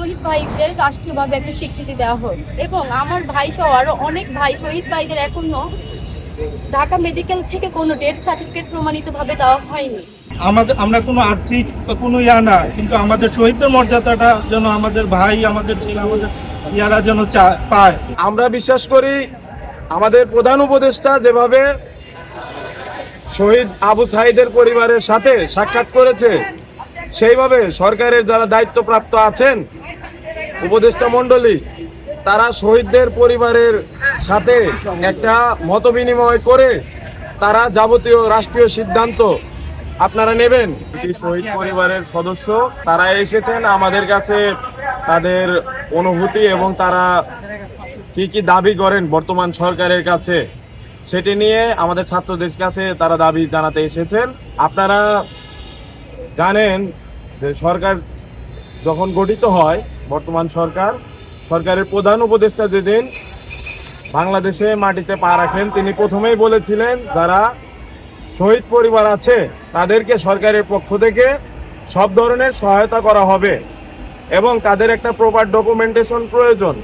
শহীদ ভাইদের রাষ্ট্রীয়ভাবে একটা স্বীকৃতি দেওয়া হোক এবং আমার ভাই সহ আরো অনেক ভাই শহীদ ভাইদের এখনো ঢাকা মেডিকেল থেকে কোনো ডেথ সার্টিফিকেট প্রমাণিতভাবে দেওয়া হয়নি। আমরা কোনো আর্থিক কোনো না, কিন্তু আমাদের শহীদদের মর্যাদাটা যেন আমাদের ভাই, আমাদের ছেলে, আমাদের ইয়ারা যেন পায়। আমরা বিশ্বাস করি আমাদের প্রধান উপদেষ্টা যেভাবে শহীদ আবু সাঈদের পরিবারের সাথে সাক্ষাৎ করেছে, সেইভাবে সরকারের যারা দায়িত্বপ্রাপ্ত আছেন উপদেষ্টা মণ্ডলী, তারা শহীদদের পরিবারের সাথে একটা মতবিনিময় করে তারা যাবতীয় রাষ্ট্রীয় সিদ্ধান্ত আপনারা নেবেন। শহীদ পরিবারের সদস্য তারা এসেছেন আমাদের কাছে তাদের অনুভূতি এবং তারা কি কি দাবি করেন বর্তমান সরকারের কাছে সেটি নিয়ে আমাদের ছাত্রদের কাছে তারা দাবি জানাতে এসেছেন। আপনারা জানেন যে সরকার যখন গঠিত হয়, বর্তমান সরকারের প্রধান উপদেষ্টা যেদিন বাংলাদেশে মাটিতে পা রাখেন, তিনি প্রথমেই বলেছিলেন যারা শহীদ পরিবার আছে তাদেরকে সরকারের পক্ষ থেকে সব ধরনের সহায়তা করা হবে এবং তাদের একটা প্রপার ডকুমেন্টেশন প্রয়োজন।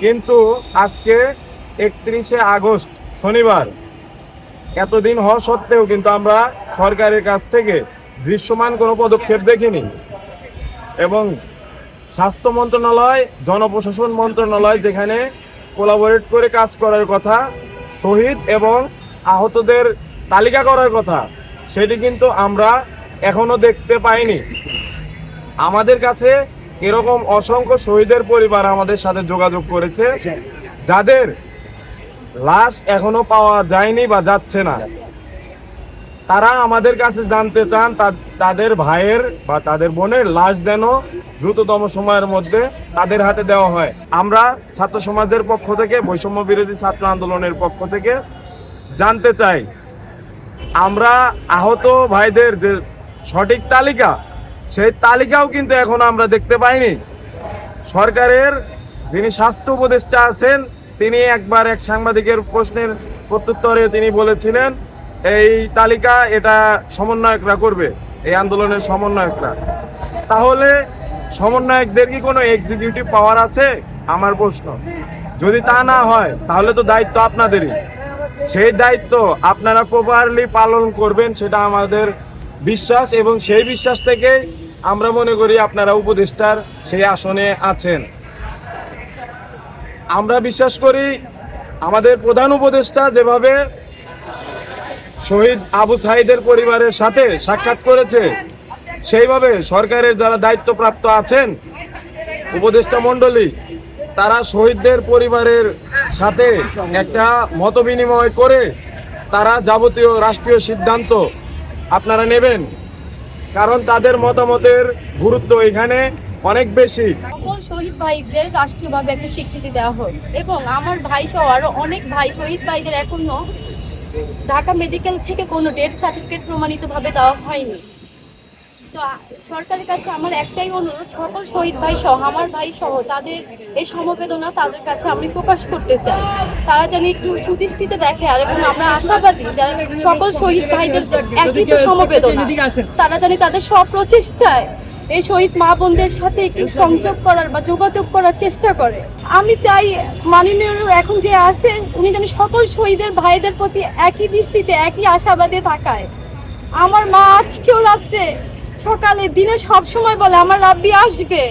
কিন্তু আজকে 31শে আগস্ট শনিবার, এতদিন হওয়া সত্ত্বেও কিন্তু আমরা সরকারের কাছ থেকে দৃশ্যমান কোনো পদক্ষেপ দেখিনি এবং স্বাস্থ্য মন্ত্রণালয়, জনপ্রশাসন মন্ত্রণালয় যেখানে কোলাবোরেট করে কাজ করার কথা, শহীদ এবং আহতদের তালিকা করার কথা, সেটি কিন্তু আমরা এখনো দেখতে পাইনি। আমাদের কাছে এরকম অসংখ্য শহীদের পরিবার আমাদের সাথে যোগাযোগ করেছে যাদের লাশ এখনো পাওয়া যায়নি বা যাচ্ছে না। তারা আমাদের কাছে জানতে চান তাদের ভাইয়ের বা তাদের বোনের লাশ যেন দ্রুততম সময়ের মধ্যে তাদের হাতে দেওয়া হয়। আমরা ছাত্র সমাজের পক্ষ থেকে, বৈষম্য বিরোধী ছাত্র আন্দোলনের পক্ষ থেকে জানতে চাই, আমরা আহত ভাইদের যে সঠিক তালিকা, সেই তালিকাও কিন্তু এখনো আমরা দেখতে পাইনি। সরকারের যিনি স্বাস্থ্য উপদেষ্টা আছেন, তিনি একবার এক সাংবাদিকের প্রশ্নের প্রত্যুত্তরে তিনি বলেছিলেন এই তালিকা এটা সমন্বয়করা করবে, এই আন্দোলনের সমন্বয়করা। তাহলে সমন্বয়কদের কি কোনো এক্সিকিউটিভ পাওয়ার আছে? আমার প্রশ্ন। যদি তা না হয় তাহলে তো দায়িত্ব আপনাদেরই। সেই দায়িত্ব আপনারা প্রপারলি পালন করবেন, সেটা আমাদের বিশ্বাস এবং সেই বিশ্বাস থেকেই আমরা মনে করি আপনারা উপদেষ্টার সেই আসনে আছেন। আমরা বিশ্বাস করি আমাদের প্রধান উপদেষ্টা যেভাবে শহীদ আবু সাঈদের পরিবারের সাথে সাক্ষাৎ করেছে, সেইভাবে সরকারের যারা দায়িত্বপ্রাপ্ত আছেন উপদেষ্টা মণ্ডলী, তারা শহীদদের পরিবারের সাথে একটা মতবিনিময় করে তারা যাবতীয় রাষ্ট্রীয় সিদ্ধান্ত আপনারা নেবেন, কারণ তাদের মতামতের গুরুত্ব এখানে অনেক বেশি। সকল শহীদ ভাইদের রাষ্ট্রীয়ভাবে একটা স্বীকৃতি দেওয়া হোক এবং আমার ভাই সহ আরো অনেক ভাই শহীদ ভাইদের এখনো ঢাকা মেডিকেল থেকে কোনো ডেথ সার্টিফিকেট প্রমাণিতভাবে দেওয়া হয়নি। তো সরকারের কাছে আমার একটাই অনুরোধ, সকল শহীদ ভাই সহ আমার ভাই সহ তাদের এই সমবেদনা তাদের কাছে আমি প্রকাশ করতে চাই। তারা যেন একটু সুদৃষ্টিতে দেখে আর এবং আমরা আশাবাদী যারা সকল শহীদ ভাইদের একই তো সমবেদনা, তারা জানি তাদের সব প্রচেষ্টায় এই শহীদ মা বোনদের সাথে একটু সংযোগ করার বা যোগাযোগ করার চেষ্টা করে। আমি চাই মাননীয় এখন যে আছে উনি যেন সকল শহীদের ভাইদের প্রতি একই দৃষ্টিতে, একই আশাবাদে তাকায়। আমার মা আজকেও রাত্রে সকালে দিনে সব সময় বলে আমার রাব্বি আসবে।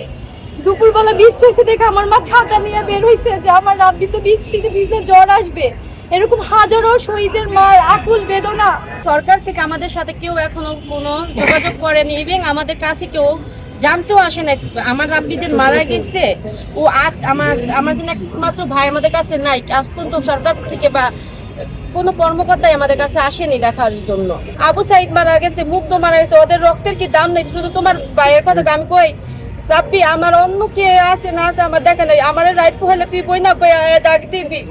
দুপুরবেলা বৃষ্টি হয়েছে দেখে আমার মা ছাতা নিয়ে বের হয়েছে যে আমার রাব্বি তো বৃষ্টিতে ভিজে জ্বর আসবে। এরকম হাজারো শহীদের মার আকুল বেদনা। সরকার থেকে আমাদের সাথে কেউ এখনো কোনো যোগাযোগ করেনি এবং আমাদের কাছে কেউ জানতেও আসে না আমার রাব্বি যে মারা গেছে ও আমার যেন একমাত্র ভাই আমাদের কাছে নাই। আজ পর্যন্ত সরকার থেকে বা কোনো কর্মকর্তাই আমাদের কাছে আসেনি দেখার জন্য। আবু সাঈদ মারা গেছে, মুগ্ধ মারা গেছে, ওদের রক্তের কি দাম নেই? শুধু তোমার ভাইয়ের কথা আমি কই রাব্বি আমার অন্য কে আছে না আছে আমার দেখা নাই। আমার রাইট হলে তুই বই না কই ডাক দিবি।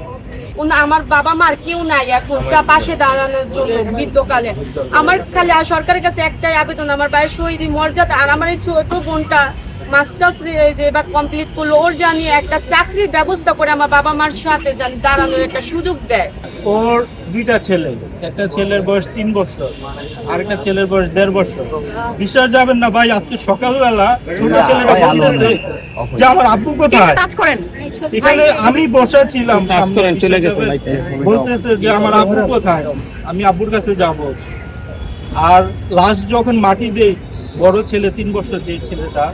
আমার বাবা মার কেউ নাই এখন পাশে দাঁড়ানোর জন্য বৃদ্ধকালে। আমার খালি সরকারের কাছে একটাই আবেদন, আমার ভাইয়ের শহীদ মর্যাদা আর আমার এই ছোট বোনটা মাস্টার্স এবার কমপ্লিট করলো, ওর জানি একটা চাকরির ব্যবস্থা করে আমার বাবা মার সাথে জানি দাঁড়ানোর একটা সুযোগ দেয়। ওর দুইটা ছেলে, একটা ছেলের বয়স 3 বছর আর একটা ছেলের বয়স 1.5 বছর। বিশ্বাস যাবেন না ভাই, আজকে সকালবেলা ছোট ছেলেটা বলতেছে যে আমার আব্বু কোথায়। কাজ করেন এখানে আমি বসা ছিলাম, বলতেছে যে আমার আব্বু কোথায়, আমি আব্বুর কাছে যাব। আর লাস্ট যখন মাটি দেই, বড় ছেলে 3 বছর যে ছেলেটা,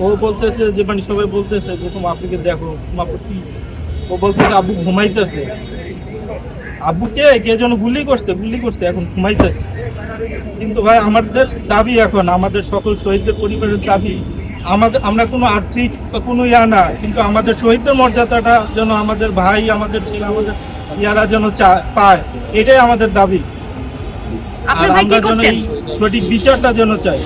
ও বলতেছে যে মানে সবাই বলতেছে যে তোমার আব্বুকে দেখো, তোমার আব্বু কি, ও বলতেছে আব্বু ঘুমাইতেছে। আব্বুকে কে যেন গুলি করছে এখন ঘুমাইতেছে। কিন্তু ভাই আমাদের দাবি, এখন আমাদের সকল শহীদদের পরিবারের দাবি, আমরা কোনো আর্থিক বা কোনো না, কিন্তু আমাদের শহীদদের মর্যাদাটা যেন আমাদের ভাই, আমাদের ছেলে, আমাদের ইয়ারা যেন পায়, এটাই আমাদের দাবি। আর আপনার ভাই কি আমরা যেন করতেন? এই সঠিক বিচারটা যেন চাই।